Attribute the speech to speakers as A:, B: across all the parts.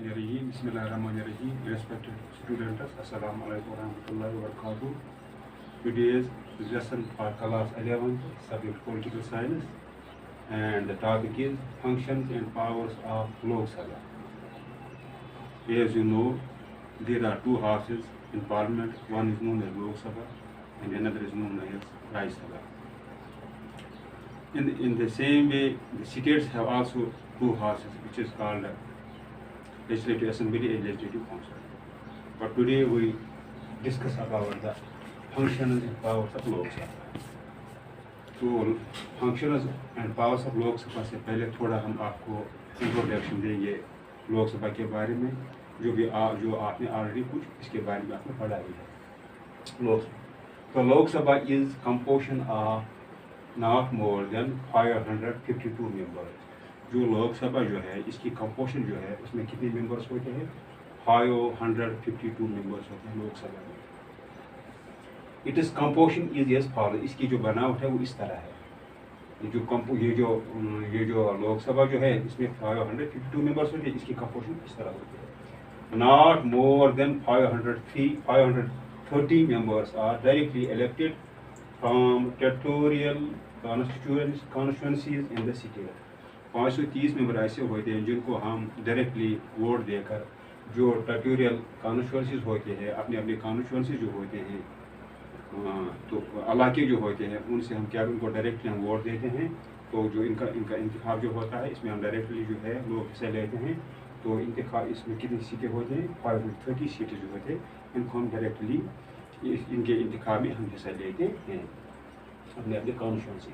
A: Shaitanirrajim. Bismillahirrahmanirrahim. Respected students, Assalamu alaikum warahmatullahi wabarakatuh. Today's lesson for class 11, subject political science, and the topic is functions and powers of Lok Sabha. As you know, there are two houses in Parliament. One is known as Lok Sabha, and another is known as Raj Sabha. In the same way, the states have also two houses, which is called Legislative Assembly and Legislative Council. But today we discuss about the functions and powers of Lok Sabha. तो functions and powers of लोक सभा से पहले थोड़ा हम आपको introduction देंगे लोक सभा के बारे में, जो आपने ऑलरेडी कुछ इसके बारे में आपने पढ़ा ही है। तो लोक सभा is composition of not more then 552 members. जो लोक सभा जो है इसकी कंपोजिशन जो है उसमें कितने मेंबर्स होते हैं? 552 मेंबर्स होते हैं लोक सभा में। It is composition is as follow, इसकी जो बनावट है वो इस तरह है। ये जो लोक सभा जो है इसमें 552 मेंबर्स होते हैं, इसकी कंपोजिशन इस तरह होती है। Not more than 530 members are directly elected from territorial constituencies in the state. 530 member ऐसे होते हैं जिनको हम डायरेक्टली वोट देकर, जो टेरिटोरियल कॉन्स्टिट्यूएंसीज होते हैं, अपने अपने कॉन्स्टिट्यूएंसी जो होते हैं, तो इलाके जो होते हैं उनसे हम क्या उनको डायरेक्टली हम वोट देते हैं। तो जो इनका इंतखाब जो होता है इसमें हम डायरेक्टली जो है लोग हिस्सा लेते हैं। तो इंतखाब इसमें कितनी सीटें होती हैं? 530 सीटें जो होते हैं इनको हम डायरेक्टली इनके इंतखाब में हम हिस्सा लेते हैं अपने अपने constituency.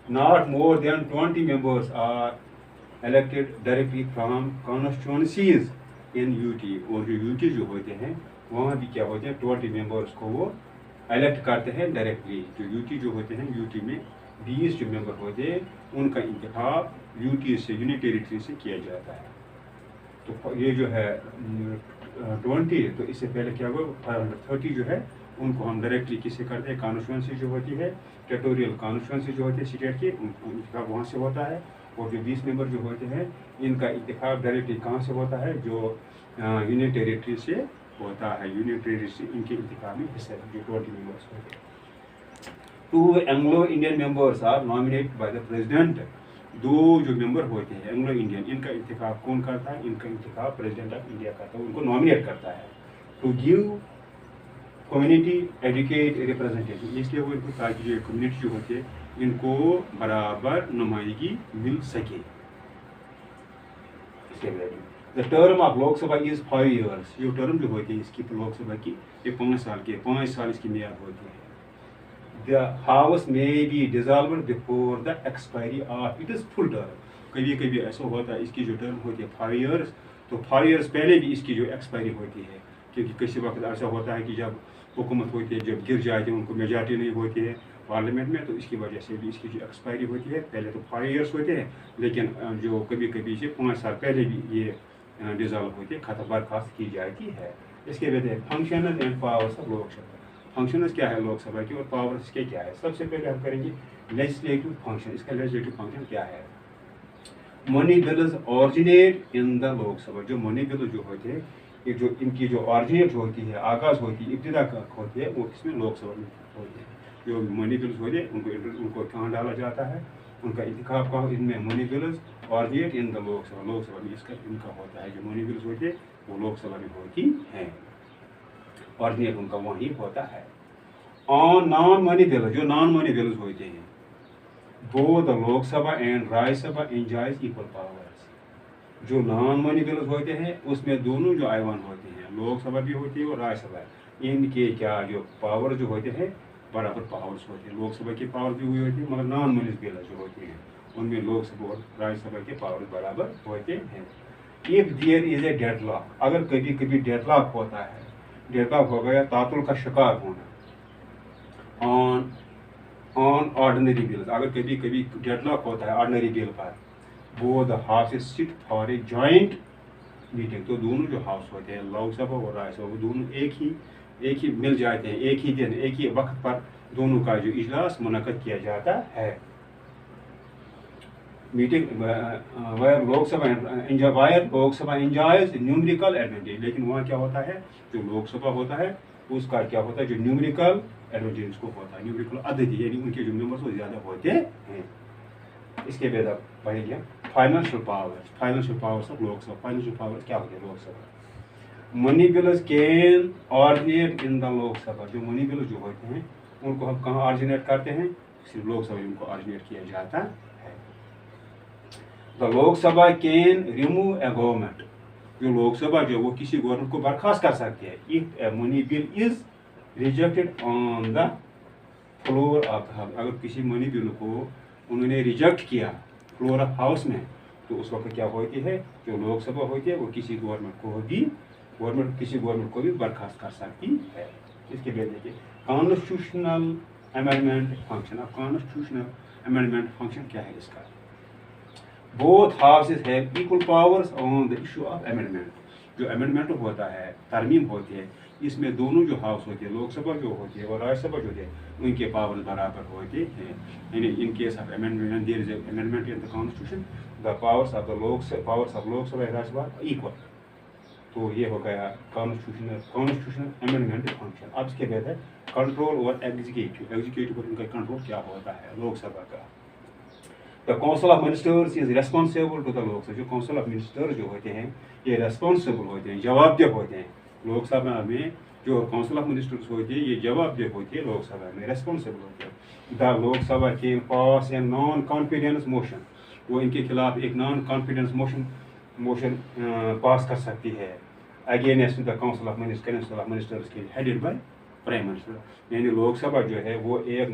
A: Not more than 20 members are elected directly from constituencies in UT. और जो यूटी जो होते हैं वहाँ भी क्या होते हैं, 20 मेंबर्स को वो इलेक्ट करते हैं डायरेक्टली। जो यूटी जो होते हैं, यूटी में 20 जो मेंबर होते हैं उनका इंतखाब यूटी से, यूनियन टेरिटरी से किया जाता है। तो ये जो है 20, तो इससे पहले क्या हुआ 530 जो है उनको हम डायरेक्टली किसे करते हैं, कॉन्स्टिट्यूंसी जो होती है, टेरिटोरियल कॉन्स्टिट्यूंसी जो होती है स्टेट की, उनका इंतखाब वहाँ से होता है। और जो 20 मेंबर जो होते हैं इनका इंतखाब डायरेक्टली कहाँ से होता है? जो यूनियन टेरिटरी से होता है। यूनियन टेरिटरी से इनके इंतखाब में हिस्सा जो 20 मेंबर्स होते हैं। 2 Anglo Indian members are nominated by the president. 2 जो मेंबर होते हैं एंग्लो इंडियन, इनका इंतखाब कौन करता है? इनका इंतखाब प्रेसिडेंट ऑफ इंडिया करता है, उनको नॉमिनेट करता है। To give community educate representative, इसलिए वो इनको, ताकि जो कम्युनिटी जो होती है इनको बराबर नुमाइंदगी मिल सके। द टर्म ऑफ लोक सभा इज 5 years। ये टर्म जो होती है इसकी लोक सभा की ये 5 साल की है, 5 साल इसकी मियाद होती है। The house may be dissolved before the expiry of it is full term. कभी कभी ऐसा होता है इसकी जो टर्म होती है 5 years, तो 5 years पहले भी इसकी जो एक्सपायरी होती है। क्योंकि किसी वक्त ऐसा होता है कि जब हुकूमत होती है, जब गिर जाती है, उनको मेजॉरिटी नहीं होती है पार्लियामेंट में, तो इसकी वजह से भी इसकी जो एक्सपायरी होती है। पहले तो 5 years होते हैं, लेकिन जो कभी कभी से 5 साल पहले भी ये डिजॉल्व होती है, खत्म बर्खास्त की जाती है। इसके बाद फंक्शंस एंड पावर्स ऑफ लोक सभा। फंक्शंस क्या है लोक सभा की और पावर्स इसके क्या है? सबसे पहले हम करेंगे लेजिस्लेटिव फंक्शन। इसका लेजिस्लेटिव फंक्शन क्या है? Money bills originate in the लोक सभा। जो मनी बिल जो होते हैं, ये जो इनकी जो ऑरिजिनेट होती है, आगाज़ होती है, इब्तिदा होती है, वो किसमें? लोक सभा में होती है। जो मनी बिल्स होते हैं उनको कहाँ डाला जाता है? उनका इंतखाब कहाँ? इनमें money bills originate in the लोक सभा। लोक सभा में इसका इनका होता है। जो मनी बिल्स होते हैं वो लोक सभा में होती हैं, ऑरिजिनेट उनका वहीं होता है। ऑन नॉन मनी बिल, जो नॉन मनी बिल्स होते हैं, बोथ द लोक सभा एंड राज्य सभा एंजॉयज इक्वल पावर्स। जो नॉन मनी बिल्स होते हैं उसमें दोनों जो आइवान होते हैं, लोक सभा भी होती है और राज्य सभा, इनके क्या जो पावर जो होते हैं बराबर पावर्स होते हैं। लोक सभा की पावर भी हुई होती है, मगर नॉन मनी बिल जो होती हैं उनमें लोक सभा और राज्यसभा के पावर बराबर होते हैं। If there is a deadlock, अगर कभी कभी डेडलॉक होता है, डेडलॉक हो गया, तातुल का शिकार होना ऑन ऑर्डिनरी बिल्स, अगर कभी कभी डेडलॉक होता है ऑर्डिनरी बिल पर, वो the houses sit for a joint meeting. तो दोनों जो हाउस होते हैं लोक सभा और राज्यसभा, वो दोनों एक ही मिल जाते हैं, एक ही दिन एक ही वक्त पर दोनों का जो इजलास मुनक्कद किया जाता है। meeting where Lok Sabha enjoys numerical advantage. लेकिन वहाँ क्या होता है, जो लोक सभा होता है उसका क्या होता है, जो न्यूमेरिकल एडवांटेज को होता है, न्यूमेरिकल अददी, यानी उनके जो मेंबर्स वो ज़्यादा होते हैं. इसके बाद अब पढ़ेंगे फाइनेंशियल पावर्स ऑफ लोक सभा. फाइनेंशियल पावर्स क्या होते हैं लोक सभा? Money bills can originate in the लोक सभा. जो मनी बिल्स जो होते हैं उनको हम कहाँ ऑरिजिनेट करते हैं? सिर्फ लोक सभा में उनको ऑरिजिनेट किया जाता है. द लोक सभा कैन रिमूव ए गवर्नमेंट. जो लोक सभा जो वो किसी गवर्नमेंट को बर्खास्त कर सकती है if a money bill is rejected on the floor of the house. अगर किसी मनी बिल को उन्होंने रिजेक्ट किया फ्लोर ऑफ हाउस में, तो उस वक्त क्या होती है, जो लोक सभा होती है वो किसी गवर्नमेंट को भी बर्खास्त कर सकती है. इसके बाद देखिए कॉन्स्टिट्यूशनल अमेंडमेंट फंक्शन. अब कॉन्स्टिट्यूशनल अमेंडमेंट फंक्शन क्या है इसका? Both houses have equal powers on the issue of amendment. जो अमेंडमेंट होता है, तरमीम होती है, इसमें दोनों जो हाउस होती है, लोकसभा जो होती है और राज्यसभा जो होती है, उनके पावर्स बराबर होते हैं. यानी in case of amendment there is amendment in the constitution, the powers of Lok Sabha and Rajya Sabha equal. तो ये हो गया कॉन्स्टिट्यूशनल अमेंडमेंट फंक्शन. अब इसके बाद है कंट्रोल ओवर एग्जीक्यूटिव पर उनका कंट्रोल क्या होता है लोकसभा का. The council of ministers is responsible to the Lok Sabha. जो काउंसिल ऑफ मिनिस्टर्स जो होते हैं ये रेस्पॉन्सिबल होते हैं, जवाबदेह होते हैं. लोकसभा में जो काउंसिल ऑफ मिनिस्टर्स होती है ये जवाबदेह होती है, लोकसभा में रेस्पॉन्सिबल होती है. The Lok Sabha can pass a non confidence motion. वो इनके खिलाफ एक नॉन कॉन्फिडेंस मोशन पास कर सकती है against the council of ministers के हेडेड बाय प्राइम मिनिस्टर. यानी लोकसभा जो है वो एक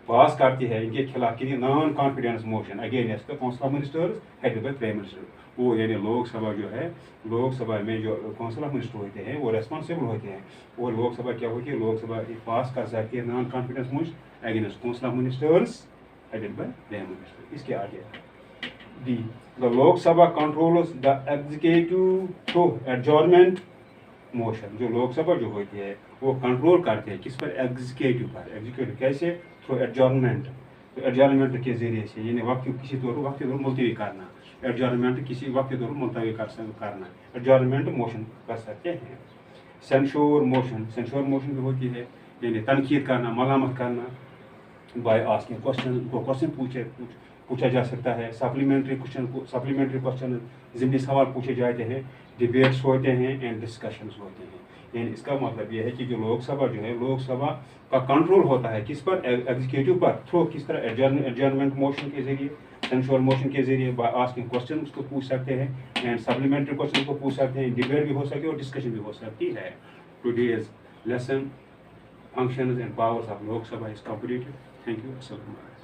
A: पास करती है इनके खिलाफ के लिए non confidence motion against the council of ministers headed by prime minister. वो यानी लोकसभा जो है, लोकसभा में जो काउंसिल ऑफ मिनिस्टर होते हैं वो रेस्पॉन्सिबल होते हैं. और लोकसभा क्या होती है, लोकसभा पास कर सकती है non confidence motion against council of ministers headed by prime minister. इसके आगे the Lok Sabha controls the executive through adjournment motion. जो लोकसभा जो होती है वो कंट्रोल करते हैं किस पर? एग्जीक्यूटिव पर. एग्जीक्यूटिव कैसे? Through adjournment. तो एडजॉर्नमेंट के जरिए से, यानी किसी वक्त मुलतवी करना. एडजॉर्नमेंट किसी वक्त मुलतवी करना, एडजॉर्नमेंट मोशन कर सकते हैं. सेंश्योर मोशन भी होती है, यानी तनकीद करना, मलामत करना बाय आस्किंग क्वेश्चन पूछा जा सकता है. सप्लीमेंट्री क्वेश्चन ज़िमनी सवाल पूछे जाते हैं. डिबेट्स होते हैं एंड डिस्कशंस होते हैं. यानी इसका मतलब यह है कि जो लोकसभा जो है, लोकसभा का कंट्रोल होता है किस पर? एग्जीक्यूटिव पर. थ्रू किस तरह? एडजॉर्नमेंट मोशन के जरिए, सेंश्योर मोशन के जरिए, बाय आस्किंग क्वेश्चन उसको पूछ सकते हैं एंड सप्लीमेंट्री क्वेश्चन को पूछ सकते हैं. डिबेट भी हो सकती है और डिस्कशन भी हो सकती है. Today's lesson functions and powers of लोक सभा इज कंप्लीटेड. Thank you. अस्सलाम वालेकुम.